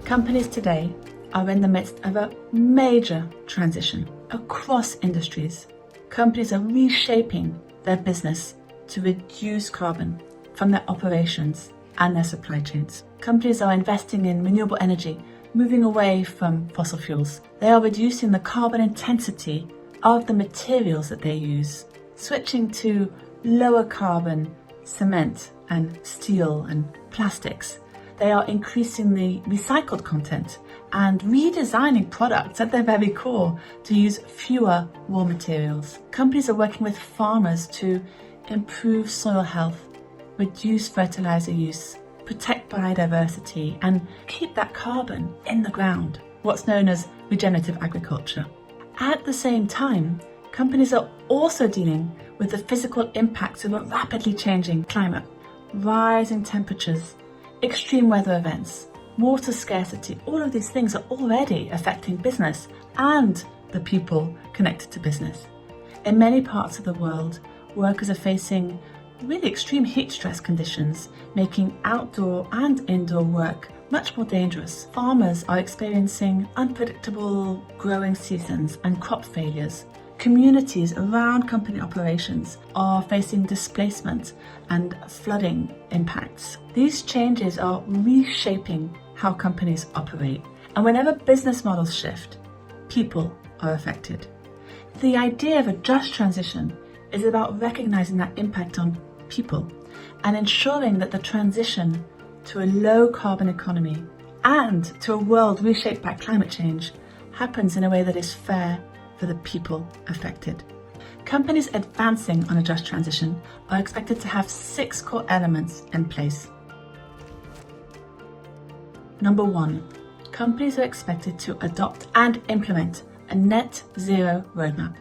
Companies today are in the midst of a major transition across industries. Companies are reshaping their business to reduce carbon from their operations and their supply chains. Companies are investing in renewable energy, moving away from fossil fuels. They are reducing the carbon intensity of the materials that they use, switching to lower carbon cement and steel and plastics. They are increasing the recycled content and redesigning products at their very core to use fewer raw materials. Companies are working with farmers to improve soil health, reduce fertilizer use, protect biodiversity, and keep that carbon in the ground, what's known as regenerative agriculture. At the same time, companies are also dealing with the physical impacts of a rapidly changing climate, rising temperatures, extreme weather events, water scarcity. All of these things are already affecting business and the people connected to business. In many parts of the world, workers are facing really extreme heat stress conditions, making outdoor and indoor work much more dangerous. Farmers are experiencing unpredictable growing seasons and crop failures. Communities around company operations are facing displacement and flooding impacts. These changes are reshaping how companies operate. And whenever business models shift, people are affected. The idea of a just transition is about recognizing that impact on people and ensuring that the transition to a low carbon economy and to a world reshaped by climate change happens in a way that is fair for the people affected. Companies advancing on a just transition are expected to have 6 core elements in place. Number 1, companies are expected to adopt and implement a net zero roadmap.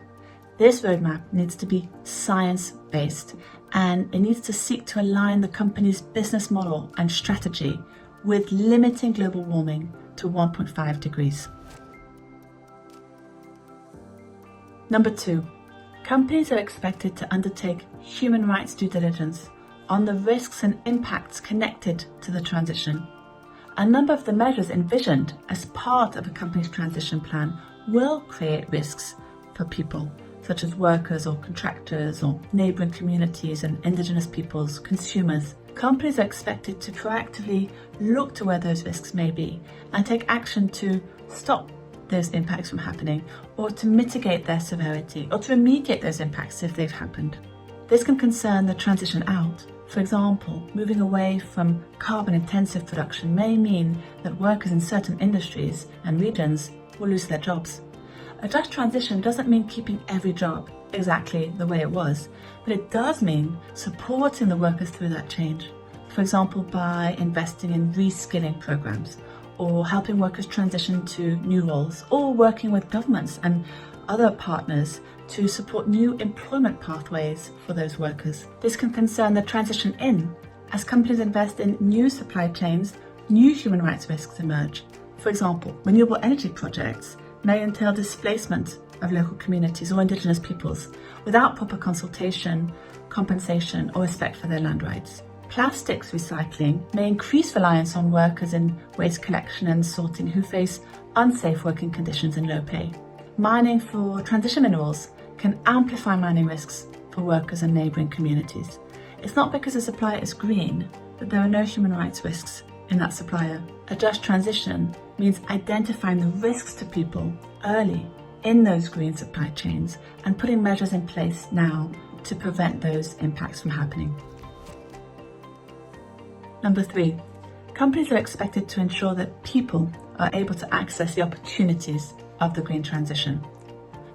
This roadmap needs to be science-based, and it needs to seek to align the company's business model and strategy with limiting global warming to 1.5 degrees. Number 2, companies are expected to undertake human rights due diligence on the risks and impacts connected to the transition. A number of the measures envisioned as part of a company's transition plan will create risks for people, such as workers or contractors or neighbouring communities and indigenous peoples, consumers. Companies are expected to proactively look to where those risks may be and take action to stop those impacts from happening, or to mitigate their severity, or to remediate those impacts if they've happened. This can concern the transition out. For example, moving away from carbon-intensive production may mean that workers in certain industries and regions will lose their jobs. A just transition doesn't mean keeping every job exactly the way it was, but it does mean supporting the workers through that change. For example, by investing in reskilling programs, or helping workers transition to new roles, or working with governments and other partners to support new employment pathways for those workers. This can concern the transition in, as companies invest in new supply chains, new human rights risks emerge. For example, renewable energy projects may entail displacement of local communities or indigenous peoples without proper consultation, compensation, or respect for their land rights. Plastics recycling may increase reliance on workers in waste collection and sorting who face unsafe working conditions and low pay. Mining for transition minerals can amplify mining risks for workers and neighbouring communities. It's not because a supplier is green that there are no human rights risks in that supplier. A just transition means identifying the risks to people early in those green supply chains and putting measures in place now to prevent those impacts from happening. Number 3, companies are expected to ensure that people are able to access the opportunities of the green transition.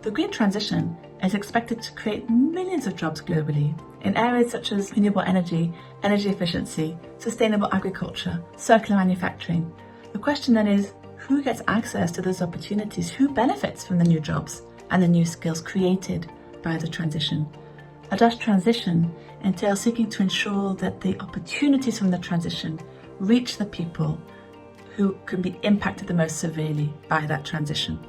The green transition is expected to create millions of jobs globally in areas such as renewable energy, energy efficiency, sustainable agriculture, circular manufacturing. The question then is, who gets access to those opportunities? Who benefits from the new jobs and the new skills created by the transition? A just transition entails seeking to ensure that the opportunities from the transition reach the people who can be impacted the most severely by that transition.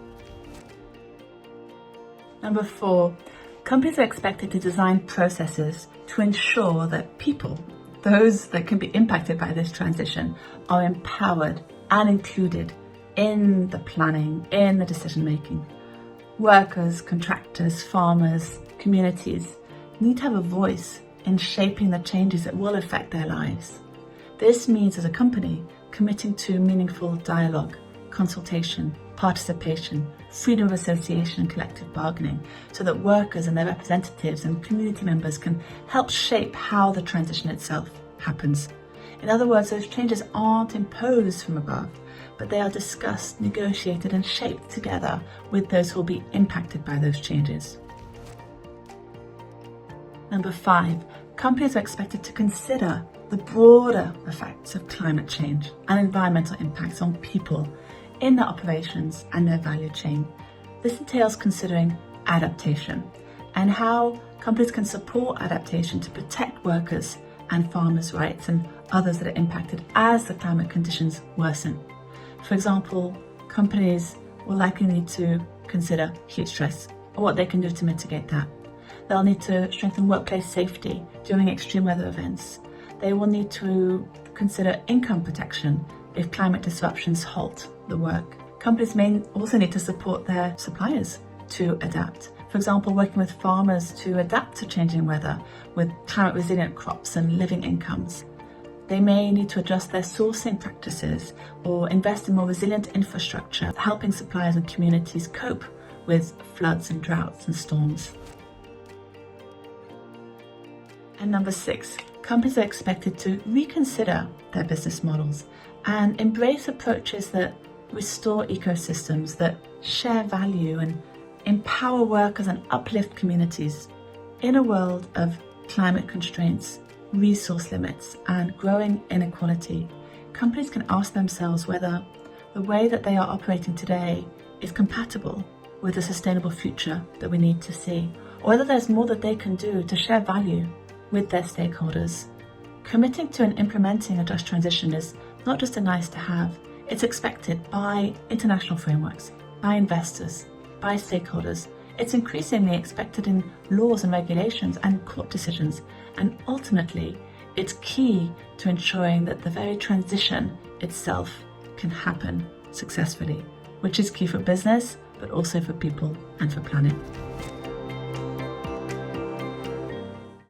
Number 4, companies are expected to design processes to ensure that people, those that can be impacted by this transition, are empowered and included in the planning, in the decision making. Workers, contractors, farmers, communities need to have a voice in shaping the changes that will affect their lives. This means, as a company, committing to meaningful dialogue, consultation, participation, freedom of association and collective bargaining, so that workers and their representatives and community members can help shape how the transition itself happens. In other words, those changes aren't imposed from above, but they are discussed, negotiated and shaped together with those who will be impacted by those changes. Number 5, companies are expected to consider the broader effects of climate change and environmental impacts on people in their operations and their value chain. This entails considering adaptation and how companies can support adaptation to protect workers and farmers' rights and others that are impacted as the climate conditions worsen. For example, companies will likely need to consider heat stress and what they can do to mitigate that. They'll need to strengthen workplace safety during extreme weather events. They will need to consider income protection if climate disruptions halt the work. Companies may also need to support their suppliers to adapt. For example, working with farmers to adapt to changing weather with climate resilient crops and living incomes. They may need to adjust their sourcing practices or invest in more resilient infrastructure, helping suppliers and communities cope with floods and droughts and storms. And number 6, companies are expected to reconsider their business models and embrace approaches that restore ecosystems, that share value and empower workers and uplift communities. In a world of climate constraints, resource limits and growing inequality, companies can ask themselves whether the way that they are operating today is compatible with the sustainable future that we need to see, or whether there's more that they can do to share value with their stakeholders. Committing to and implementing a just transition is not just a nice to have, it's expected by international frameworks, by investors, by stakeholders. It's increasingly expected in laws and regulations and court decisions, and ultimately it's key to ensuring that the very transition itself can happen successfully, which is key for business, but also for people and for planet.